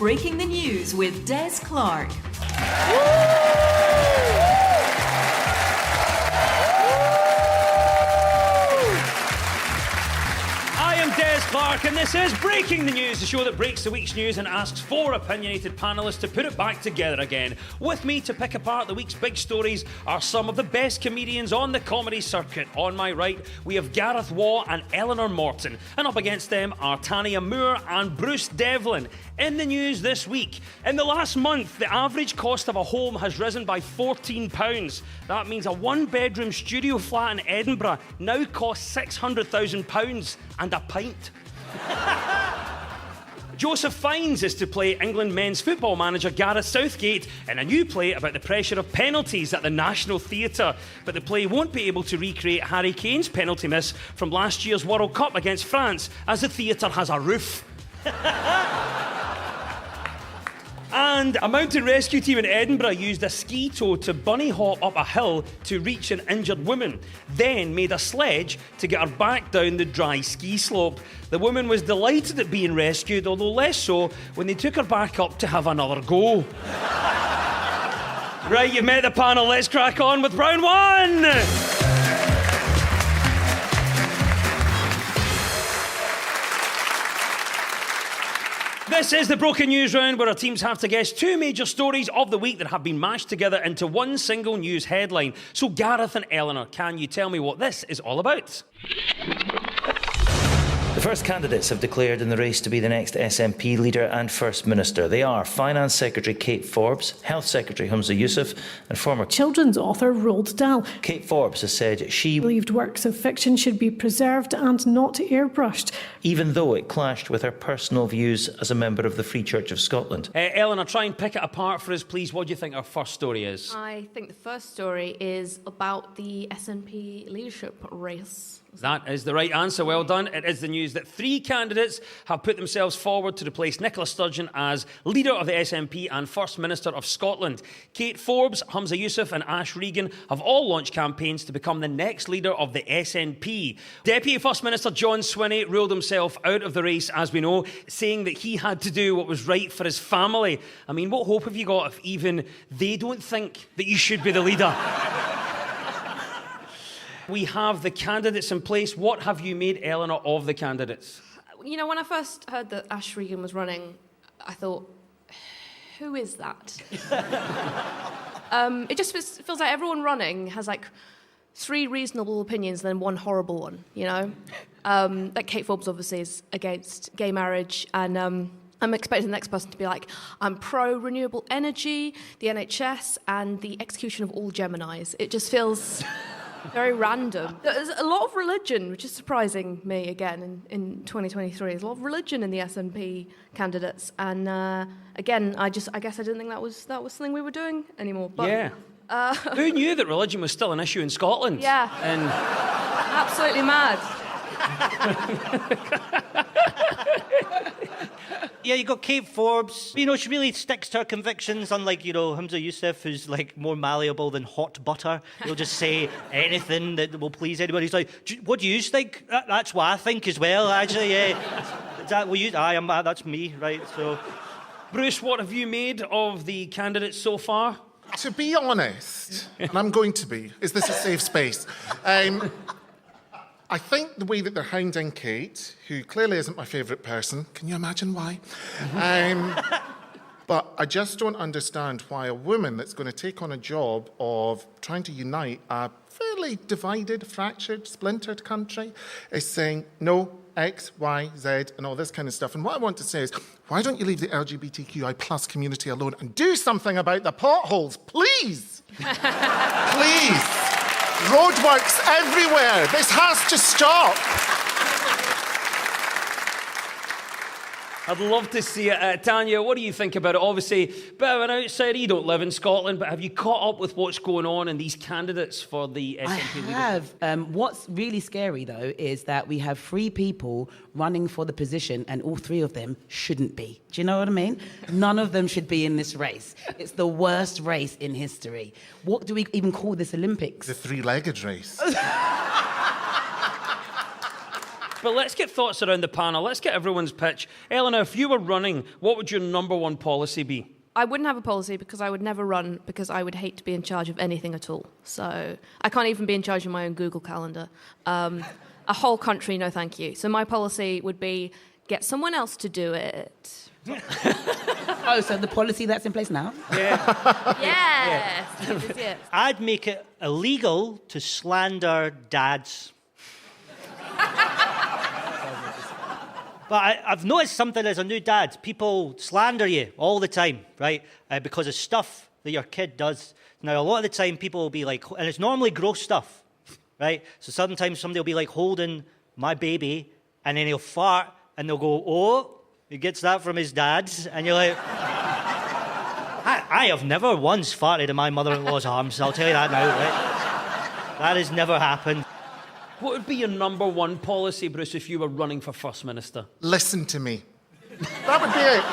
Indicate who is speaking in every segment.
Speaker 1: Breaking the News with Des Clark.
Speaker 2: I am Des Clark, and this is Breaking the News, the show that breaks the week's news and asks four opinionated panellists to put it back together again. With me to pick apart the week's big stories are some of the best comedians on the comedy circuit. On my right, we have Gareth Waugh and Eleanor Morton, and up against them are Tanya Moore and Bruce Devlin. In the news this week, in the last month, the average cost of a home has risen by £14. That means a one-bedroom studio flat in Edinburgh now costs £600,000 and a pint. Joseph Fiennes is to play England men's football manager Gareth Southgate in a new play about the pressure of penalties at the National Theatre. But the play won't be able to recreate Harry Kane's penalty miss from last year's World Cup against France, as the theatre has a roof. And a mountain rescue team in Edinburgh used a ski tow to bunny hop up a hill to reach an injured woman, then made a sledge to get her back down the dry ski slope. The woman was delighted at being rescued, although less so when they took her back up to have another go. Right, you've met the panel, let's crack on with round one! This is the Broken News Round, where our teams have to guess two major stories of the week that have been mashed together into one single news headline. So Gareth and Eleanor, can you tell me what this is all about?
Speaker 3: The first candidates have declared in the race to be the next SNP leader and First Minister. They are Finance Secretary Kate Forbes, Health Secretary Humza Yousaf and former
Speaker 4: children's author Roald Dahl.
Speaker 3: Kate Forbes has said she
Speaker 4: believed works of fiction should be preserved and not airbrushed,
Speaker 3: even though it clashed with her personal views as a member of the Free Church of Scotland.
Speaker 2: Eleanor, try and pick it apart for us, please. What do you think our first story is?
Speaker 5: I think the first story is about the SNP leadership race.
Speaker 2: That is the right answer. Well done. It is the news that three candidates have put themselves forward to replace Nicola Sturgeon as leader of the SNP and First Minister of Scotland. Kate Forbes, Humza Yousaf and Ash Regan have all launched campaigns to become the next leader of the SNP. Deputy First Minister John Swinney ruled himself out of the race, as we know, saying that he had to do what was right for his family. I mean, what hope have you got if even they don't think that you should be the leader? We have the candidates in place. What have you made, Eleanor, of the candidates?
Speaker 5: You know, when I first heard that Ash Regan was running, I thought, who is that? It just feels like everyone running has like three reasonable opinions and then one horrible one, you know? Like Kate Forbes obviously is against gay marriage, and I'm expecting the next person to be like, I'm pro-renewable energy, the NHS, and the execution of all Geminis. It just feels very random. There's a lot of religion, which is surprising me again in 2023. There's a lot of religion in the SNP candidates, and again, I guess I didn't think that was something we were doing anymore. But,
Speaker 2: yeah. Who knew that religion was still an issue in Scotland?
Speaker 5: Yeah.
Speaker 2: And
Speaker 5: absolutely mad.
Speaker 6: Yeah, you got Kate Forbes. You know, she really sticks to her convictions, unlike, you know, Humza Yousaf, who's, like, more malleable than hot butter. He'll just say anything that will please anybody. He's like, what do you think? That's what I think as well, actually, yeah. Is that what you... that's me, right, so...
Speaker 2: Bruce, what have you made of the candidates so far?
Speaker 7: To be honest, and I'm going to be, is this a safe space? I think the way that they're hounding Kate, who clearly isn't my favourite person, can you imagine why? But I just don't understand why a woman that's going to take on a job of trying to unite a fairly divided, fractured, splintered country is saying no, X, Y, Z, and all this kind of stuff. And what I want to say is, why don't you leave the LGBTQI plus community alone and do something about the potholes, please? Please. Roadworks everywhere. This has to stop.
Speaker 2: I'd love to see it. Tanya, what do you think about it? Obviously, bit of an outsider. You don't live in Scotland, but have you caught up with what's going on in these candidates for the SNP leadership?
Speaker 8: I have. What's really scary, though, is that we have three people running for the position, and all three of them shouldn't be. Do you know what I mean? None of them should be in this race. It's the worst race in history. What do we even call this Olympics?
Speaker 7: The three-legged race.
Speaker 2: But let's get thoughts around the panel. Let's get everyone's pitch. Eleanor, if you were running, what would your number one policy be?
Speaker 5: I wouldn't have a policy because I would never run because I would hate to be in charge of anything at all. So I can't even be in charge of my own Google Calendar. A whole country, no thank you. So my policy would be get someone else to do it.
Speaker 8: Oh, so the policy that's in place now?
Speaker 5: Yes. Yes.
Speaker 6: I'd make it illegal to slander dads. But I've noticed something as a new dad. People slander you all the time, right? Because of stuff that your kid does. Now, a lot of the time, people will be like, and it's normally gross stuff, right? So sometimes somebody will be like holding my baby, and then he'll fart, and they'll go, oh, he gets that from his dad. And you're like, I have never once farted in my mother-in-law's arms. I'll tell you that now, right? That has never happened.
Speaker 2: What would be your number one policy, Bruce, if you were running for First Minister?
Speaker 7: Listen to me. That would be it.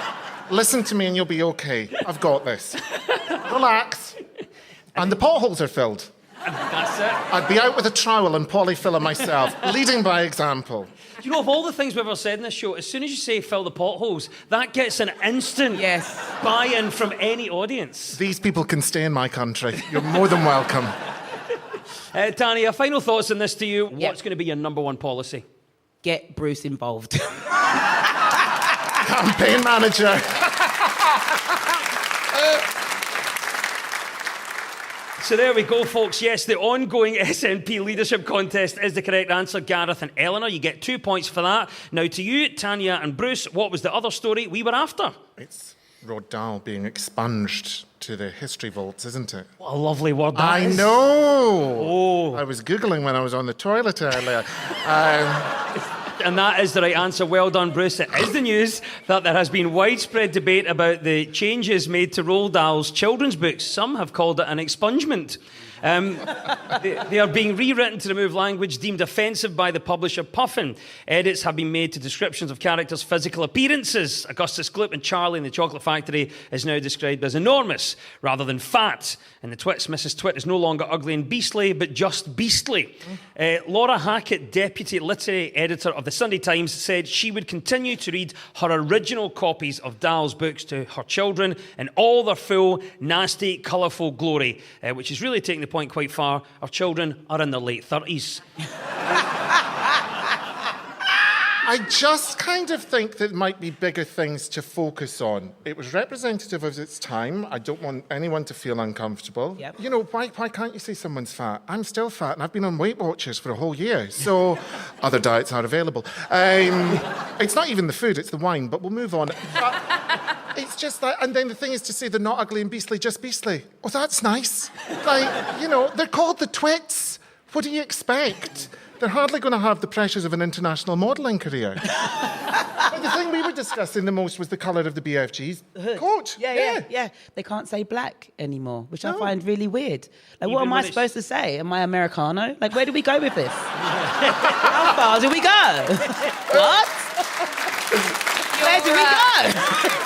Speaker 7: Listen to me and you'll be okay. I've got this. Relax. And the potholes are filled.
Speaker 2: That's it.
Speaker 7: I'd be out with a trowel and polyfiller myself, leading by example.
Speaker 2: You know, of all the things we've ever said in this show, as soon as you say fill the potholes, that gets an instant buy-in from any audience.
Speaker 7: These people can stay in my country. You're more than welcome.
Speaker 2: Tanya, final thoughts on this to you. What's going to be your number one policy?
Speaker 8: Get Bruce involved.
Speaker 7: Campaign manager.
Speaker 2: So there we go, folks. Yes, the ongoing SNP leadership contest is the correct answer. Gareth and Eleanor, you get 2 points for that. Now to you, Tanya and Bruce, what was the other story we were after?
Speaker 7: It's Roald Dahl being expunged to the history vaults, isn't it?
Speaker 2: What a lovely word that is.
Speaker 7: I know.
Speaker 2: Oh.
Speaker 7: I was Googling when I was on the toilet earlier.
Speaker 2: And that is the right answer. Well done, Bruce. It is the news that there has been widespread debate about the changes made to Roald Dahl's children's books. Some have called it an expungement. They are being rewritten to remove language deemed offensive by the publisher Puffin. Edits have been made to descriptions of characters' physical appearances. Augustus Gloop and Charlie in the Chocolate Factory is now described as enormous rather than fat. In the Twits, Mrs. Twit is no longer ugly and beastly, but just beastly. Laura Hackett, deputy literary editor of the Sunday Times, said she would continue to read her original copies of Dahl's books to her children in all their full, nasty, colourful glory, which is really taking the point quite far. Our children are in their late 30s.
Speaker 7: I just kind of think there might be bigger things to focus on. It was representative of its time. I don't want anyone to feel uncomfortable.
Speaker 8: Yep.
Speaker 7: You know, why can't you say someone's fat? I'm still fat, and I've been on Weight Watchers for a whole year, so other diets are available. It's not even the food, it's the wine, but we'll move on. It's just that, and then the thing is to say they're not ugly and beastly, just beastly. Oh, that's nice. Like, you know, they're called the Twits. What do you expect? They're hardly going to have the pressures of an international modelling career. But the thing we were discussing the most was the colour of the BFG's coat.
Speaker 8: Yeah. They can't say black anymore, which I find really weird. Like, what
Speaker 2: Even
Speaker 8: am I
Speaker 2: when it's-
Speaker 8: supposed to say? Am I Americano? Like, where do we go with this? How far do we go? What? Where do we go?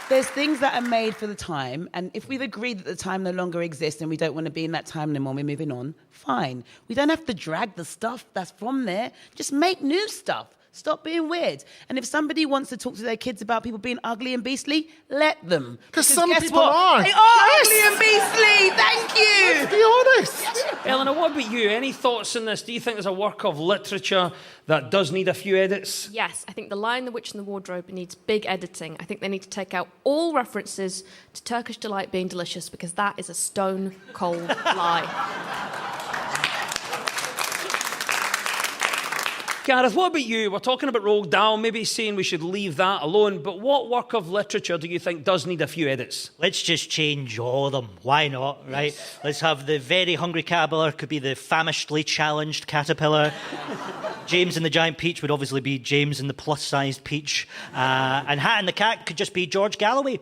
Speaker 8: There's things that are made for the time, and if we've agreed that the time no longer exists and we don't want to be in that time anymore, we're moving on, fine. We don't have to drag the stuff that's from there. Just make new stuff. Stop being weird. And if somebody wants to talk to their kids about people being ugly and beastly, let them.
Speaker 7: Because some
Speaker 8: guess
Speaker 7: people
Speaker 8: what?
Speaker 7: are.
Speaker 8: They are
Speaker 7: Yes.
Speaker 8: ugly and beastly. Thank you.
Speaker 7: Be honest.
Speaker 2: Eleanor, what about you? Any thoughts on this? Do you think there's a work of literature that does need a few edits?
Speaker 5: Yes, I think The Lion, the Witch and the Wardrobe needs big editing. I think they need to take out all references to Turkish delight being delicious because that is a stone cold lie.
Speaker 2: Gareth, what about you? We're talking about Roald Dahl, maybe saying we should leave that alone, but what work of literature do you think does need a few edits?
Speaker 6: Let's just change all of them. Why not, right? Let's have the very hungry caterpillar could be the famishedly challenged caterpillar. James and the Giant Peach would obviously be James and the plus-sized peach. And Hat and the Cat could just be George Galloway.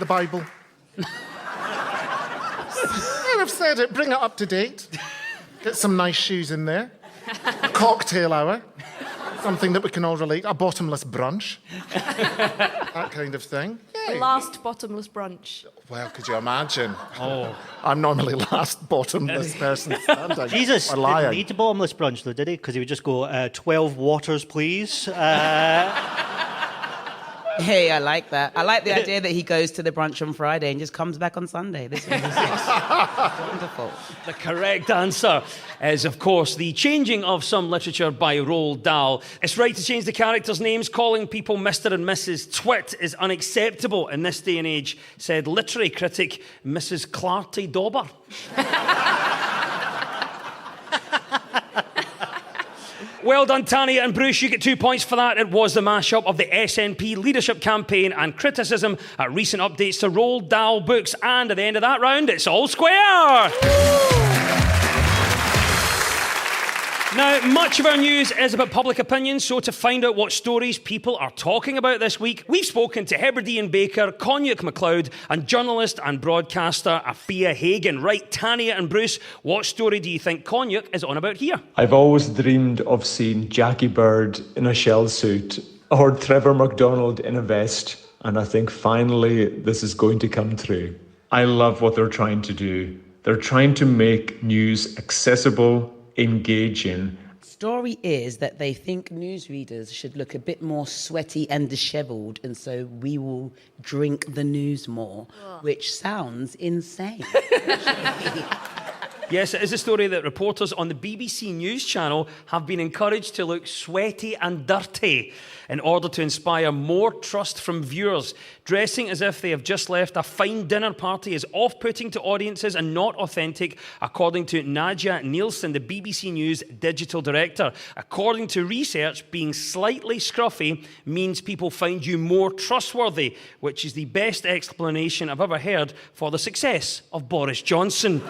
Speaker 7: The Bible. I've said it. Bring it up to date. Get some nice shoes in there. Cocktail hour. Something that we can all relate. A bottomless brunch. That kind of thing.
Speaker 5: The
Speaker 7: Yeah.
Speaker 5: last bottomless brunch.
Speaker 7: Well, could you imagine? Oh. I'm normally last bottomless person standing.
Speaker 6: Jesus
Speaker 7: Or
Speaker 6: didn't
Speaker 7: lying.
Speaker 6: need a bottomless brunch, though, did he? Because he would just go, 12 waters, please.
Speaker 8: Hey, I like that. I like the idea that he goes to the brunch on Friday and just comes back on Sunday. This is wonderful.
Speaker 2: The correct answer is, of course, the changing of some literature by Roald Dahl. It's right to change the characters' names. Calling people Mr. and Mrs. Twit is unacceptable in this day and age, said literary critic Mrs. Clarty Dauber. Well done, Tanya and Bruce. You get 2 points for that. It was the mashup of the SNP leadership campaign and criticism at recent updates to Roald Dahl books. And at the end of that round, it's all square. Now, much of our news is about public opinion, so to find out what stories people are talking about this week, we've spoken to Hebridean baker Cognac MacLeod and journalist and broadcaster Afia Hagen. Right, Tanya and Bruce, what story do you think Cognac is on about here?
Speaker 9: I've always dreamed of seeing Jackie Bird in a shell suit or Trevor McDonald in a vest, and I think finally this is going to come true. I love what they're trying to do. They're trying to make news accessible, engaging.
Speaker 8: Story is that they think newsreaders should look a bit more sweaty and dishevelled, and so we will drink the news more, which sounds insane.
Speaker 2: Yes, it is a story that reporters on the BBC News channel have been encouraged to look sweaty and dirty in order to inspire more trust from viewers. Dressing as if they have just left a fine dinner party is off-putting to audiences and not authentic, according to Nadia Nielsen, the BBC News digital director. According to research, being slightly scruffy means people find you more trustworthy, which is the best explanation I've ever heard for the success of Boris Johnson.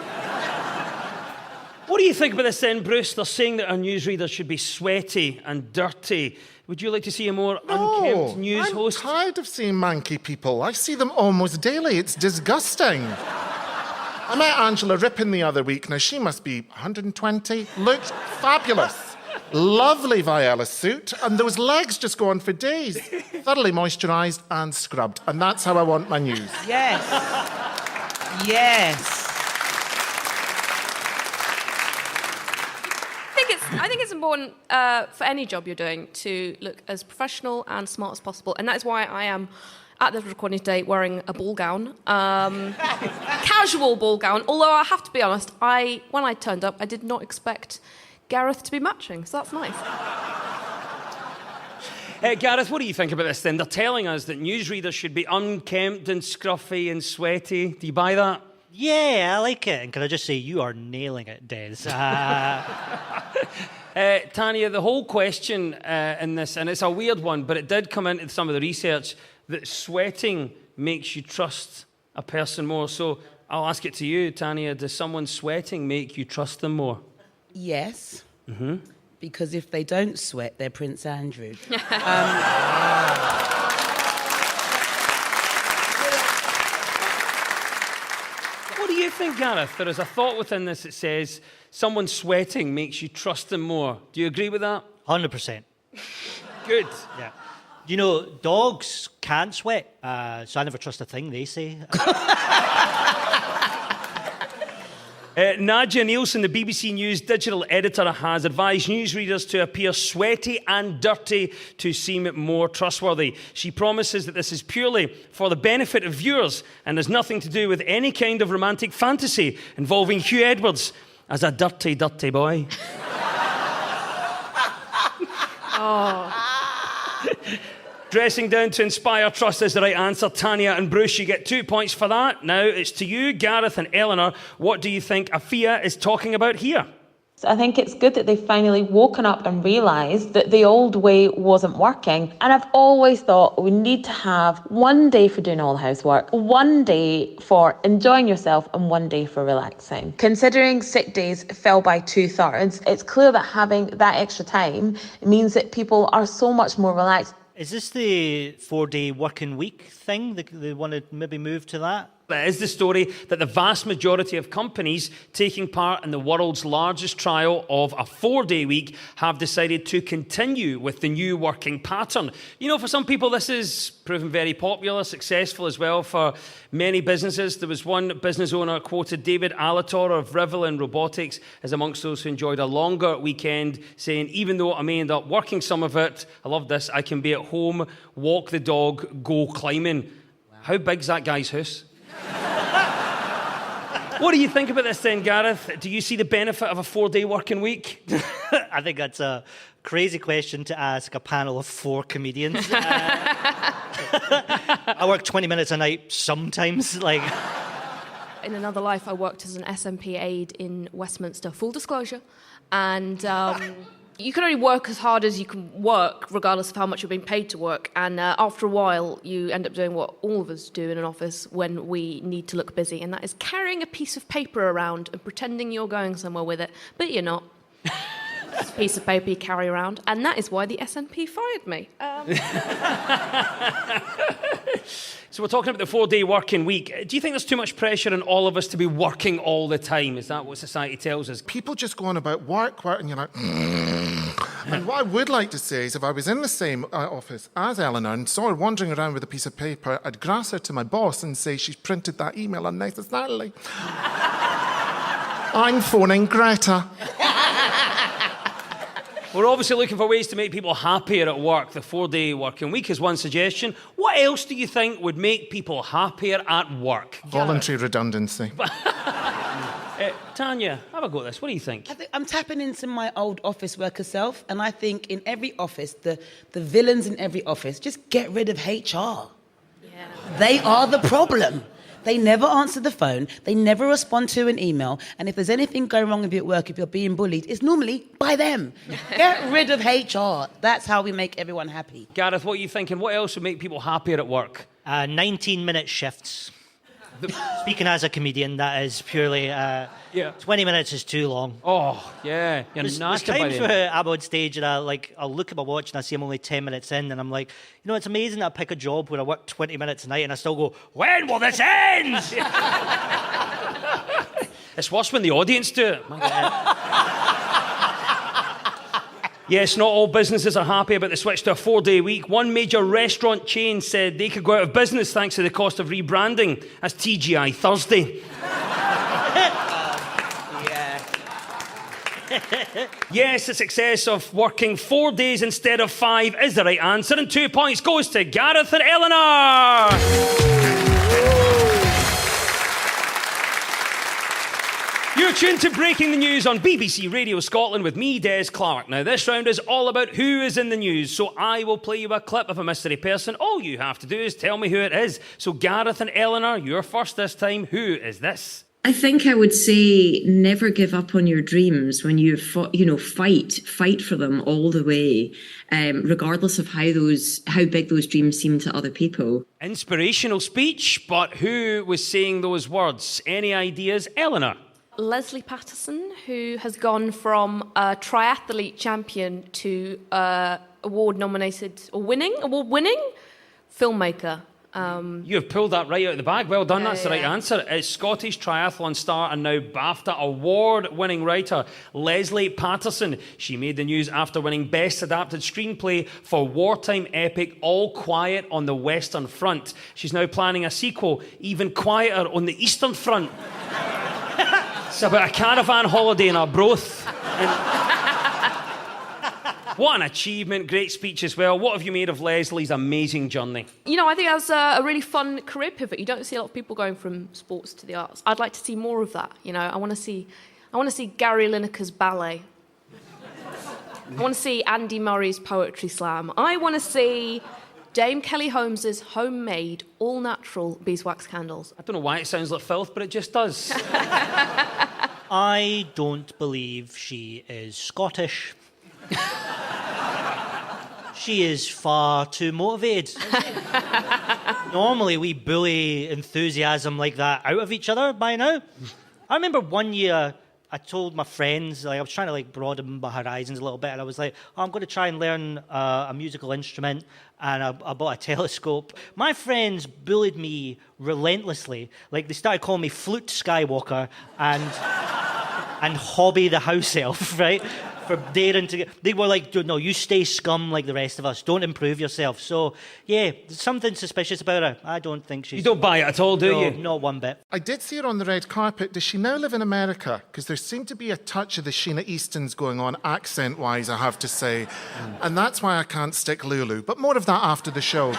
Speaker 2: What do you think about this then, Bruce? They're saying that our newsreaders should be sweaty and dirty. Would you like to see a more unkempt news host?
Speaker 7: I'm tired of seeing manky people. I see them almost daily. It's disgusting. I met Angela Rippon the other week. Now, she must be 120. Looked fabulous. Lovely Viola suit. And those legs just go on for days. Thoroughly moisturised and scrubbed. And that's how I want my news.
Speaker 8: Yes. Yes.
Speaker 5: I think it's important for any job you're doing to look as professional and smart as possible, and that is why I am at this recording today wearing a ball gown, casual ball gown. Although I have to be honest, when I turned up, I did not expect Gareth to be matching, so that's nice.
Speaker 2: Gareth, what do you think about this then? They're telling us that newsreaders should be unkempt and scruffy and sweaty. Do you buy that?
Speaker 6: Yeah, I like it. And can I just say, you are nailing it, Des.
Speaker 2: Tanya, the whole question in this, and it's a weird one, but it did come into some of the research, that sweating makes you trust a person more. So I'll ask it to you, Tanya. Does someone sweating make you trust them more?
Speaker 8: Yes. Mm-hmm. Because if they don't sweat, they're Prince Andrew.
Speaker 2: What do you think, Gareth? There is a thought within this that says someone sweating makes you trust them more. Do you agree with that?
Speaker 6: 100%.
Speaker 2: Good.
Speaker 6: Yeah. You know, dogs can't sweat, so I never trust a thing they say.
Speaker 2: Nadia Nielsen, the BBC News digital editor, has advised newsreaders to appear sweaty and dirty to seem more trustworthy. She promises that this is purely for the benefit of viewers and has nothing to do with any kind of romantic fantasy involving Hugh Edwards as a dirty, dirty boy. Dressing down to inspire trust is the right answer. Tanya and Bruce, you get 2 points for that. Now it's to you, Gareth and Eleanor. What do you think Afia is talking about here?
Speaker 10: So I think it's good that they've finally woken up and realised that the old way wasn't working. And I've always thought we need to have one day for doing all the housework, one day for enjoying yourself, and one day for relaxing. Considering sick days fell by 2/3, it's clear that having that extra time means that people are so much more relaxed.
Speaker 6: Is this the 4-day working week thing? They want to maybe move to that?
Speaker 2: That is the story that the vast majority of companies taking part in the world's largest trial of a 4-day week have decided to continue with the new working pattern. You know, for some people, this is proven very popular, successful as well for many businesses. There was one business owner quoted, David Alator of Rivian Robotics, as amongst those who enjoyed a longer weekend, saying, even though I may end up working some of it, I love this, I can be at home, walk the dog, go climbing. Wow. How big's that guy's house? What do you think about this then, Gareth? Do you see the benefit of a 4-day working week?
Speaker 6: I think that's a crazy question to ask a panel of 4 comedians. I work 20 minutes a night sometimes.
Speaker 5: In another life, I worked as an SNP aide in Westminster, full disclosure. And you can only work as hard as you can work, regardless of how much you're being paid to work. And after a while, you end up doing what all of us do in an office when we need to look busy, and that is carrying a piece of paper around and pretending you're going somewhere with it, but you're not. It's a piece of paper you carry around, and that is why the SNP fired me.
Speaker 2: So we're talking about the 4-day working week. Do you think there's too much pressure on all of us to be working all the time? Is that what society tells us?
Speaker 7: People just go on about work, and you're like, And what I would like to say is if I was in the same office as Eleanor and saw her wandering around with a piece of paper, I'd grass her to my boss and say she's printed that email unnecessarily. I'm phoning Greta.
Speaker 2: We're obviously looking for ways to make people happier at work. The 4-day working week is one suggestion. What else do you think would make people happier at work?
Speaker 7: Voluntary redundancy.
Speaker 2: Tanya, have a go at this. What do you think?
Speaker 8: I'm tapping into my old office worker self, and I think in every office, the villains in every office, just get rid of HR.
Speaker 5: Yeah.
Speaker 8: They are the problem. They never answer the phone. They never respond to an email. And if there's anything going wrong with you at work, if you're being bullied, it's normally by them. Get rid of HR. That's how we make everyone happy.
Speaker 2: Gareth, what are you thinking? What else would make people happier at work?
Speaker 6: 19-minute shifts. Speaking as a comedian, that is purely... 20 minutes is too long.
Speaker 2: Oh, yeah. You're
Speaker 6: There's
Speaker 2: nasty by
Speaker 6: times
Speaker 2: then.
Speaker 6: where I'm on stage and I'll look at my watch and I see I'm only 10 minutes in and I'm like, you know, it's amazing that I pick a job where I work 20 minutes a night and I still go, when will this end?
Speaker 2: It's worse when the audience do it. My God. Yes, not all businesses are happy about the switch to a 4-day week. One major restaurant chain said they could go out of business thanks to the cost of rebranding as TGI Thursday. Yes, the success of working 4 days instead of 5 is the right answer, and 2 points goes to Gareth and Eleanor. You're tuned to Breaking the News on BBC Radio Scotland with me, Des Clark. Now, this round is all about who is in the news, so I will play you a clip of a mystery person. All you have to do is tell me who it is. So, Gareth and Eleanor, you're first this time. Who is this?
Speaker 11: I think I would say never give up on your dreams when you fight for them all the way, regardless of how big those dreams seem to other people.
Speaker 2: Inspirational speech, but who was saying those words? Any ideas? Eleanor?
Speaker 5: Leslie Patterson, who has gone from a triathlete champion to award-winning filmmaker.
Speaker 2: You have pulled that right out of the bag. Well done, that's the right
Speaker 5: yeah.
Speaker 2: answer. It's Scottish triathlon star and now BAFTA award-winning writer Leslie Patterson. She made the news after winning Best Adapted Screenplay for wartime epic All Quiet on the Western Front. She's now planning a sequel, Even Quieter on the Eastern Front. It's about a caravan holiday in Arbroath. What an achievement. Great speech as well. What have you made of Leslie's amazing journey?
Speaker 5: You know, I think that's a really fun career pivot. You don't see a lot of people going from sports to the arts. I'd like to see more of that. You know, I want to see Gary Lineker's ballet. I want to see Andy Murray's poetry slam. I want to see Dame Kelly Holmes's homemade, all-natural beeswax candles.
Speaker 2: I don't know why it sounds like filth, but it just does.
Speaker 6: I don't believe she is Scottish. She is far too motivated. Normally we bully enthusiasm like that out of each other by now. I remember one year I told my friends, I was trying to broaden my horizons a little bit, and I was like, I'm going to try and learn a musical instrument. and I bought a telescope. My friends bullied me relentlessly. Like, they started calling me Flute Skywalker and Hobby the House Elf, right? For daring to get... They were like, no, you stay scum like the rest of us. Don't improve yourself. So, yeah, there's something suspicious about her. I don't think she's...
Speaker 2: You don't buy it at all, do
Speaker 6: No,
Speaker 2: you?
Speaker 6: not one bit.
Speaker 7: I did see her on the red carpet. Does she now live in America? Because there seemed to be a touch of the Sheena Eastons going on, accent-wise, I have to say. And that's why I can't stick Lulu. But more of that after the show.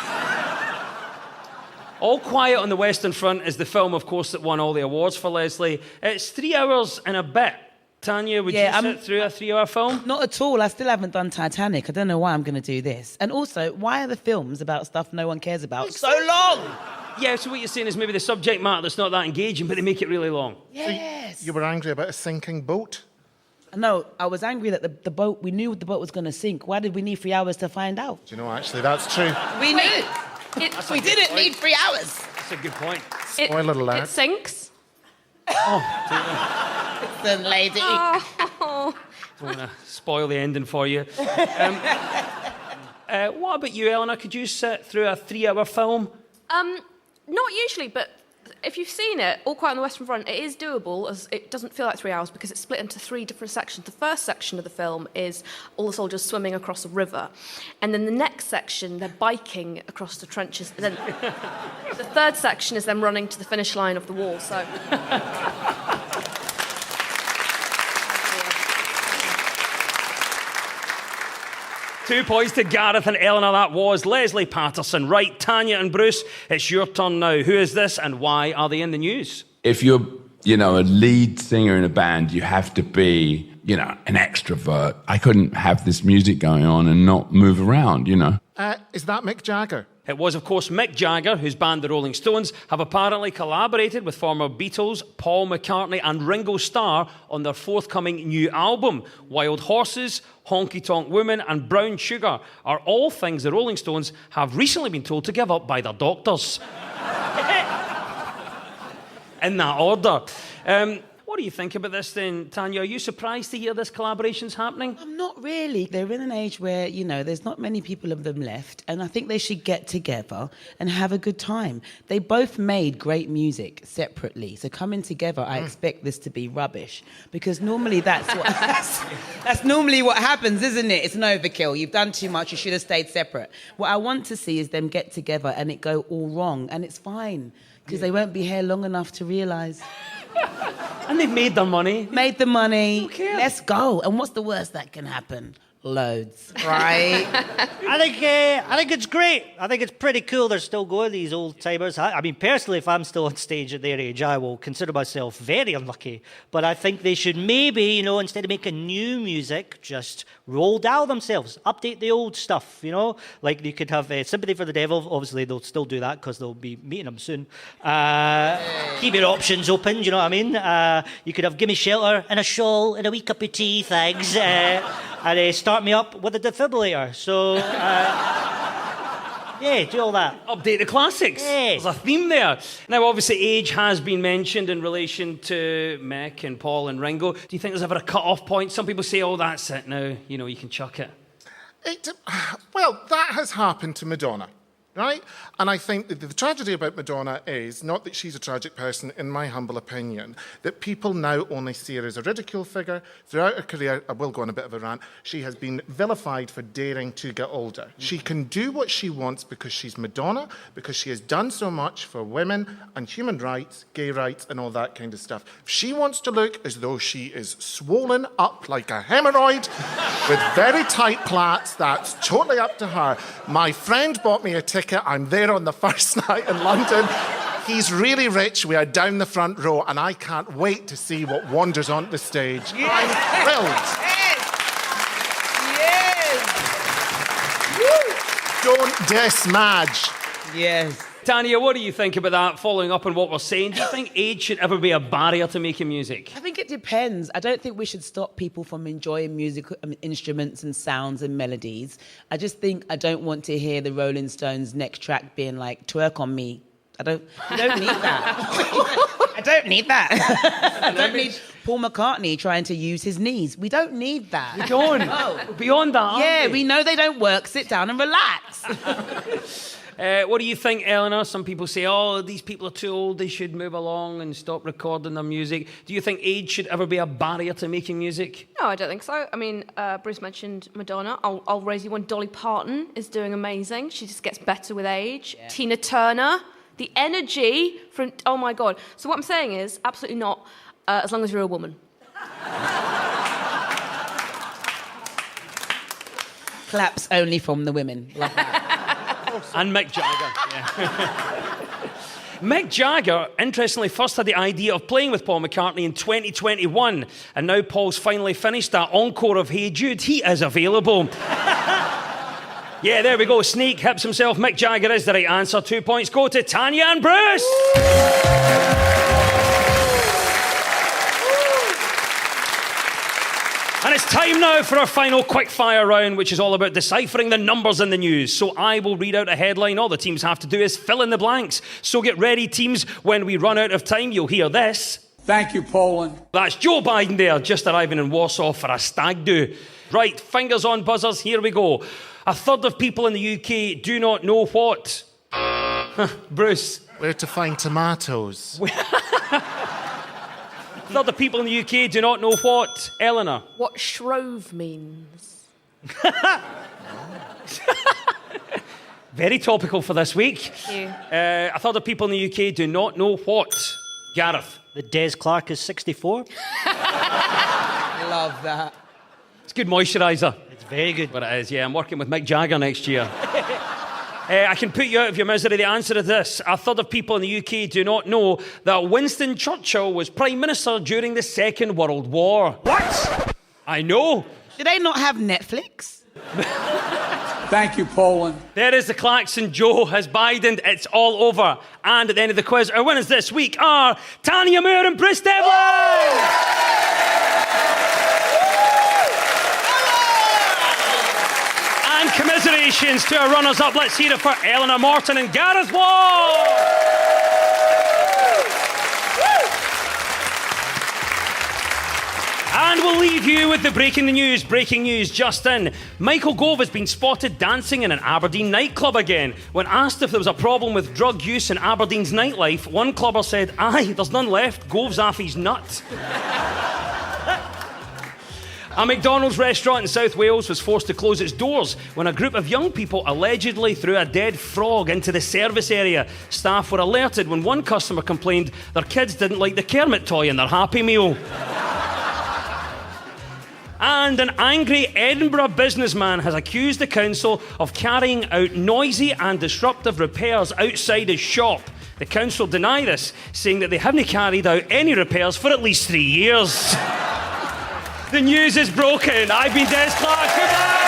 Speaker 2: All Quiet on the Western Front is the film, of course, that won all the awards for Leslie. It's 3 hours and a bit. Tanya, would you sit through a 3-hour film?
Speaker 8: Not at all. I still haven't done Titanic. I don't know why I'm going to do this. And also, why are the films about stuff no one cares about so long?
Speaker 2: Yeah, so what you're saying is maybe the subject matter that's not that engaging, but they make it really long.
Speaker 8: Yes.
Speaker 7: So you were angry about a sinking boat?
Speaker 8: No, I was angry that the boat, we knew the boat was going to sink. Why did we need 3 hours to find out?
Speaker 7: Do you know, actually, that's true.
Speaker 8: We knew. We didn't need 3 hours.
Speaker 2: That's a good point.
Speaker 7: Spoiler alert.
Speaker 5: It sinks.
Speaker 8: Listen, lady.
Speaker 5: Oh.
Speaker 2: Don't want to spoil the ending for you. What about you, Eleanor? Could you sit through a 3-hour film?
Speaker 5: Not usually, but if you've seen it, All Quiet on the Western Front, it is doable, as it doesn't feel like 3 hours because it's split into 3 different sections. The first section of the film is all the soldiers swimming across a river. And then the next section, they're biking across the trenches. And then the third section is them running to the finish line of the wall, so...
Speaker 2: 2 points to Gareth and Eleanor. That was Leslie Patterson. Right, Tanya and Bruce, it's your turn now. Who is this and why are they in the news?
Speaker 12: If you're, a lead singer in a band, you have to be, an extrovert. I couldn't have this music going on and not move around,
Speaker 7: Is that Mick Jagger?
Speaker 2: It was, of course, Mick Jagger, whose band, the Rolling Stones, have apparently collaborated with former Beatles, Paul McCartney and Ringo Starr on their forthcoming new album. Wild Horses, Honky Tonk Woman and Brown Sugar are all things the Rolling Stones have recently been told to give up by their doctors. In that order. What do you think about this then, Tanya? Are you surprised to hear this collaboration's happening?
Speaker 8: I'm not really. They're in an age where, there's not many people of them left, and I think they should get together and have a good time. They both made great music separately, so coming together, I expect this to be rubbish, because normally that's normally what happens, isn't it? It's an overkill. You've done too much. You should have stayed separate. What I want to see is them get together and it go all wrong, and it's fine, because they won't be here long enough to realise.
Speaker 2: And they've made their money.
Speaker 8: Made the money.
Speaker 2: Who cares?
Speaker 8: Let's go. And what's the worst that can happen? Loads, right?
Speaker 6: I think it's great. I think it's pretty cool they're still going, these old timers. I mean, personally, if I'm still on stage at their age, I will consider myself very unlucky. But I think they should maybe, instead of making new music, just roll dial themselves, update the old stuff, Like you could have Sympathy for the Devil. Obviously, they'll still do that because they'll be meeting them soon. Keep your options open, you know what I mean? You could have Gimme Shelter and a shawl and a wee cup of tea, thanks. And start me up with a defibrillator. So, yeah, do all that.
Speaker 2: Update the classics.
Speaker 6: Yeah.
Speaker 2: There's a theme there. Now, obviously, age has been mentioned in relation to Mick and Paul and Ringo. Do you think there's ever a cut-off point? Some people say, that's it now. You can chuck it.
Speaker 7: Well, that has happened to Madonna. Right? And I think that the tragedy about Madonna is not that she's a tragic person, in my humble opinion, that people now only see her as a ridicule figure. Throughout her career, I will go on a bit of a rant, she has been vilified for daring to get older. She can do what she wants because she's Madonna, because she has done so much for women and human rights, gay rights, and all that kind of stuff. If she wants to look as though she is swollen up like a hemorrhoid with very tight plaits, that's totally up to her. My friend bought me a ticket. I'm there on the first night in London. He's really rich. We are down the front row, and I can't wait to see what wanders onto the stage. Yes. I'm thrilled.
Speaker 8: Yes.
Speaker 7: Don't diss Madge.
Speaker 8: Yes.
Speaker 2: Tanya, what do you think about that, following up on what we're saying? Do you think age should ever be a barrier to making music?
Speaker 8: I think it depends. I don't think we should stop people from enjoying musical instruments and sounds and melodies. I just think I don't want to hear the Rolling Stones' next track being like, twerk on me. You don't need that. I don't need that. I don't need Paul McCartney trying to use his knees. We don't need that.
Speaker 2: We don't.
Speaker 8: No.
Speaker 2: Beyond that, aren't
Speaker 8: Yeah, we know they don't work. Sit down and relax.
Speaker 2: What do you think, Eleanor? Some people say, oh, these people are too old, they should move along and stop recording their music. Do you think age should ever be a barrier to making music?
Speaker 5: No, I don't think so. I mean, Bruce mentioned Madonna. I'll raise you one. Dolly Parton is doing amazing. She just gets better with age. Yeah. Tina Turner, the energy from, oh my God. So what I'm saying is, absolutely not, as long as you're a woman.
Speaker 8: Claps only from the women. Love that.
Speaker 2: And Mick Jagger. Yeah. Mick Jagger, interestingly, first had the idea of playing with Paul McCartney in 2021, and now Paul's finally finished that encore of Hey Jude. He is available. Yeah, there we go. Snake hips himself. Mick Jagger is the right answer. 2 points go to Tanya and Bruce. And it's time now for our final quickfire round, which is all about deciphering the numbers in the news. So I will read out a headline. All the teams have to do is fill in the blanks. So get ready, teams. When we run out of time, you'll hear this.
Speaker 13: Thank you, Poland.
Speaker 2: That's Joe Biden there, just arriving in Warsaw for a stag do. Right, fingers on buzzers, here we go. A third of people in the UK do not know what? Bruce.
Speaker 7: Where to find tomatoes.
Speaker 2: A third of people in the UK do not know what? Eleanor.
Speaker 5: What Shrove means.
Speaker 2: Very topical for this week.
Speaker 5: Thank you.
Speaker 2: A third of people in the UK do not know what? Gareth.
Speaker 6: That Des Clark is 64.
Speaker 8: Love that.
Speaker 2: It's good moisturiser.
Speaker 6: It's very good.
Speaker 2: But it is, yeah. I'm working with Mick Jagger next year. I can put you out of your misery. The answer to this: a third of people in the UK do not know that Winston Churchill was Prime Minister during the Second World War.
Speaker 8: What?
Speaker 2: I know.
Speaker 8: Do they not have Netflix?
Speaker 13: Thank you, Poland.
Speaker 2: There is the klaxon. Joe has Biden. It's all over. And at the end of the quiz, our winners this week are Tanya Moore and Bruce Devlin. And commiserations to our runners-up. Let's hear it for Eleanor Morton and Gareth Wall. And we'll leave you with the breaking the news. Breaking news just in. Michael Gove has been spotted dancing in an Aberdeen nightclub again. When asked if there was a problem with drug use in Aberdeen's nightlife, one clubber said, aye, there's none left. Gove's off his nut. A McDonald's restaurant in South Wales was forced to close its doors when a group of young people allegedly threw a dead frog into the service area. Staff were alerted when one customer complained their kids didn't like the Kermit toy in their Happy Meal. And an angry Edinburgh businessman has accused the council of carrying out noisy and disruptive repairs outside his shop. The council deny this, saying that they haven't carried out any repairs for at least 3 years. The news is broken. I've been Des Clark. Goodbye.